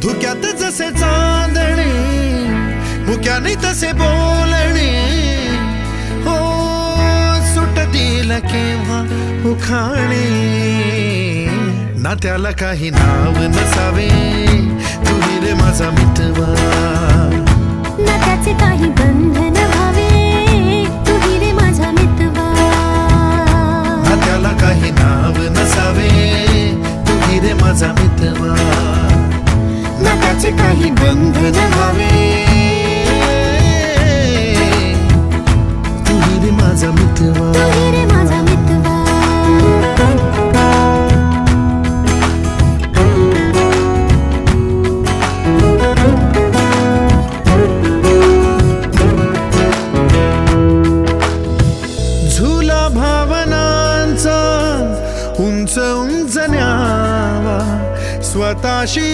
धुक्यात जसे चांदणे, मुक्याने तसे बोलणे, हो सुटतील केव्हा उखाणे. ना त्याला काही नाव नसावे, तुही रे माझा मितवा. ना त्याचे काही बंधन व्हावे, तुही रे माझा मितवा. ना त्याला काही नाव नसावे, तुही रे माझा मितवा. ना त्याचे काही बंधन व्हावे, तुही रे माझा मितवा. तुही रे माझा मितवा. झुला भावनांचा उंच उंच न्यावा, स्वतःशी